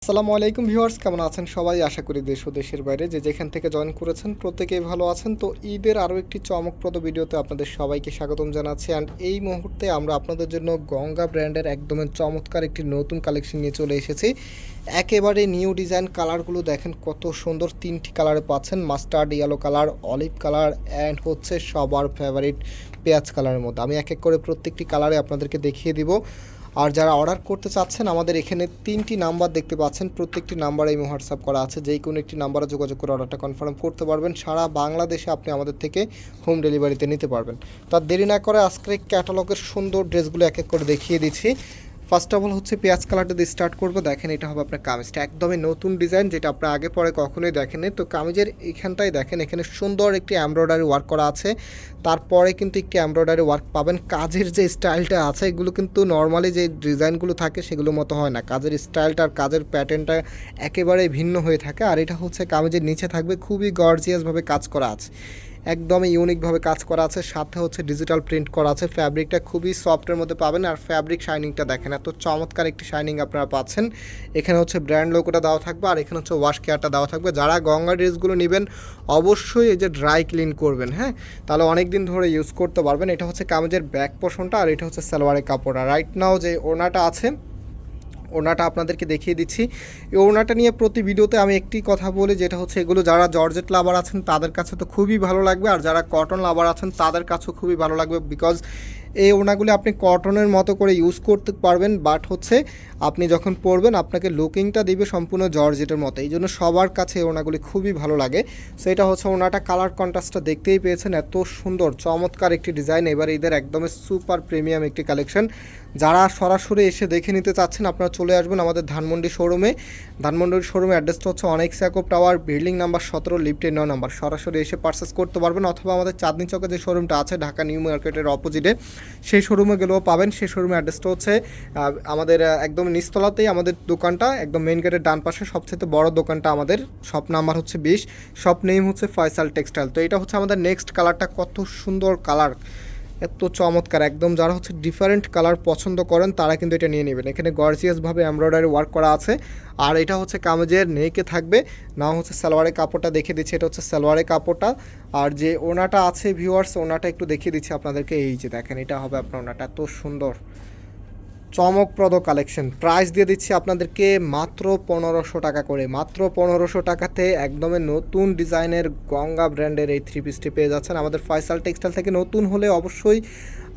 আসসালামু আলাইকুম ভিউয়ার্স, কেমন আছেন সবাই? আশা করি দেশ ও দেশের বাইরে যে যেখান থেকে জয়েন করেছেন প্রত্যেকেই ভালো আছেন। তো ঈদের আরও একটি চমকপ্রদ ভিডিওতে আপনাদের সবাইকে স্বাগতম জানাচ্ছি। অ্যান্ড এই মুহূর্তে আমরা আপনাদের জন্য গঙ্গা ব্র্যান্ডের একদমই চমৎকার একটি নতুন কালেকশন নিয়ে চলে এসেছি। একেবারে নিউ ডিজাইন, কালারগুলো দেখেন কত সুন্দর, তিনটি কালারে পাচ্ছেন, mustard yellow colour, olive colour and হচ্ছে সবার ফেভারিট পেঁয়াজ কালারের মধ্যে। আমি এক এক করে প্রত্যেকটি কালারে আপনাদেরকে দেখিয়ে দিব। আর যারা অর্ডার করতে চাচ্ছেন, আমাদের এখানে তিনটি নাম্বার দেখতে পাচ্ছেন, প্রত্যেকটি নাম্বারে এই হোয়াটসঅ্যাপ করা আছে, যেই কোনো একটি নাম্বারে যোগাযোগ করে অর্ডারটা কনফার্ম করতে পারবেন। সারা বাংলাদেশে আপনি আমাদের থেকে হোম ডেলিভারিতে নিতে পারবেন। তার দেরি না করে আজকের ক্যাটালগের সুন্দর ড্রেসগুলো এক এক করে দেখিয়ে দিচ্ছি। ফার্স্ট অফ অল হচ্ছে পেঁয়াজ কালারটা দিয়ে স্টার্ট করবো। দেখেন, এটা হবে আপনার কামিজটা, একদমই নতুন ডিজাইন, যেটা আপনার আগে পরে কখনোই দেখেননি। তো কামিজের এখানটাই দেখেন, এখানে সুন্দর একটি এমব্রয়ডারি ওয়ার্ক করা আছে, তারপরে কিন্তু একটি এমব্রয়ডারি ওয়ার্ক পাবেন। কাজের যে স্টাইলটা আছে, এগুলো কিন্তু নর্মালি যে ডিজাইনগুলো থাকে সেগুলোর মতো হয় না, কাজের স্টাইলটা আর কাজের প্যাটার্নটা একেবারে ভিন্ন হয়ে থাকে। আর এটা হচ্ছে কামিজের নিচে থাকবে, খুবই গর্জিয়াসভাবে কাজ করা আছে, একদমই ইউনিকভাবে কাজ করা আছে, সাথে হচ্ছে ডিজিটাল প্রিন্ট করা আছে। ফ্যাব্রিকটা খুবই সফটের মধ্যে পাবেন। আর ফ্যাব্রিক শাইনিংটা দেখেন, এত চমৎকার একটি শাইনিং আপনারা পাচ্ছেন। এখানে হচ্ছে ব্র্যান্ড লোগোটা দেওয়া থাকবে, আর এখানে হচ্ছে ওয়াশ কেয়ারটা দেওয়া থাকবে। যারা গঙ্গা ড্রেসগুলো নেবেন অবশ্যই এই যে ড্রাই ক্লিন করবেন, হ্যাঁ, তাহলে অনেক দিন ধরে ইউজ করতে পারবেন। এটা হচ্ছে কামিজের ব্যাক পোর্শনটা, আর এটা হচ্ছে সালোয়ারের কাপড়। আর রাইট নাও যে ওড়নাটা আছে, ওড়নাটা আপনাদেরকে দেখিয়ে দিচ্ছি। এই ওড়নাটা নিয়ে প্রতি ভিডিওতে আমি একটি কথা বলি, যেটা হচ্ছে এগুলো যারা জর্জেট লাভার আছেন তাদের কাছে তো খুবই ভালো লাগবে, আর যারা কটন লাভার আছেন তাদের কাছেও খুবই ভালো লাগবে। বিকজ এই ওড়নাগুলি আপনি কটনের মতো করে ইউজ করতে পারবেন, বাট হচ্ছে আপনি যখন পরবেন আপনাকে লুকিংটা দিবে সম্পূর্ণ জর্জেটের মতো। এই জন্য সবার কাছে এই ওড়নাগুলি খুবই ভালো লাগে। সো এটা হচ্ছে ওড়নাটা, কালার কন্ট্রাস্টটা দেখতেই পেয়েছেন, এত সুন্দর চমৎকার একটি ডিজাইন। এবার এদের একদমই সুপার প্রিমিয়াম একটি কালেকশন। যারা সরাসরি এসে দেখে নিতে চাচ্ছেন, আপনারা চলে আসবেন আমাদের ধানমন্ডি শোরুমে। ধানমন্ডির শোরুমে অ্যাড্রেসটা হচ্ছে অনেক স্যাকোপ টাওয়ার, বিল্ডিং নাম্বার 17, লিফটে 9 নাম্বার। সরাসরি এসে পারচেস করতে পারবেন, অথবা আমাদের চাঁদনি চকে যে শোরুমটা আছে ঢাকা নিউ মার্কেটের অপোজিটে, সেই শোরুমে গেলেও পাবেন। সেই শোরুমের অ্যাড্রেসটা হচ্ছে আমাদের একদম নিচতলাতেই আমাদের দোকানটা, একদম মেইন গেটের ডান পাশে সবচেয়ে বড় দোকানটা আমাদের। শপ নাম্বার হচ্ছে 20, শপ নেম হচ্ছে ফয়সাল টেক্সটাইল। তো এটা হচ্ছে আমাদের নেক্সট কালারটা, কত সুন্দর কালার, এত চমৎকার একদম। যারা হচ্ছে ডিফারেন্ট কালার পছন্দ করেন তারা কিন্তু এটা নিয়ে নেবেন। এখানে গর্জিয়াসভাবে এমব্রয়ডারি ওয়ার্ক করা আছে, আর এটা হচ্ছে কামিজের নেকে থাকবে, না হচ্ছে সালোয়ারের কাপড়টা দেখিয়ে দিচ্ছি। এটা হচ্ছে সালোয়ারের কাপড়টা, আর যে ওনাটা আছে ভিউয়ার্স, ওনাটা একটু দেখিয়ে দিচ্ছি আপনাদেরকে। এই যে দেখেন, এটা হবে আপনার ওনাটা, এত সুন্দর চমকপ্রদ কালেকশন। প্রাইস দিয়ে দিচ্ছি আপনাদেরকে মাত্র 1500 টাকা করে, মাত্র 1500 টাকাতে একদমই নতুন ডিজাইনের গঙ্গা ব্র্যান্ডের এই থ্রি পিসটি পেয়ে যাচ্ছেন আমাদের ফয়সাল টেক্সটাইল থেকে। নতুন হলে অবশ্যই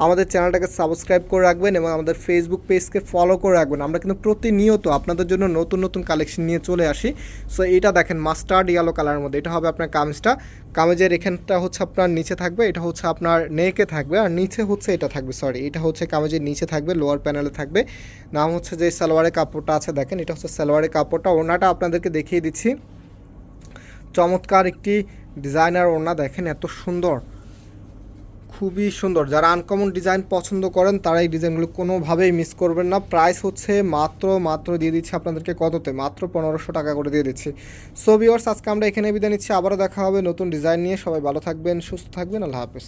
আমাদের চ্যানেলটাকে সাবস্ক্রাইব করে রাখবেন এবং আমাদের ফেসবুক পেজকে ফলো করে রাখবেন। আমরা কিন্তু প্রতিনিয়ত আপনাদের জন্য নতুন নতুন কালেকশন নিয়ে চলে আসি। সো এটা দেখেন, মাস্টার্ড ইয়েলো কালারের মধ্যে, এটা হবে আপনার কামিজটা। কামিজের এখানটা হচ্ছে আপনার নিচে থাকবে, এটা হচ্ছে আপনার নেকে থাকবে, আর নিচে হচ্ছে এটা থাকবে, সরি, এটা হচ্ছে কামিজের নিচে থাকবে, লোয়ার প্যানেলে থাকবে। নাম হচ্ছে যে সালোয়ারের কাপড়টা আছে, দেখেন এটা হচ্ছে সালোয়ারের কাপড়টা। ওড়নাটা আপনাদেরকে দেখিয়ে দিচ্ছি, চমৎকার একটি ডিজাইনার ওড়না, দেখেন এত সুন্দর, খুবই সুন্দর। যারা আনকমন ডিজাইন পছন্দ করেন তারা এই ডিজাইনগুলো কোনোভাবেই মিস করবেন না। প্রাইস হচ্ছে মাত্র দিয়ে দিচ্ছি আপনাদেরকে কততে, মাত্র 1500 টাকা করে দিয়ে দিচ্ছি। সো ভিউয়ার্স, আজকে আমরা এখানে বিদায় নিচ্ছি, আবারও দেখা হবে নতুন ডিজাইন নিয়ে। সবাই ভালো থাকবেন, সুস্থ থাকবেন, আল্লাহ হাফেজ।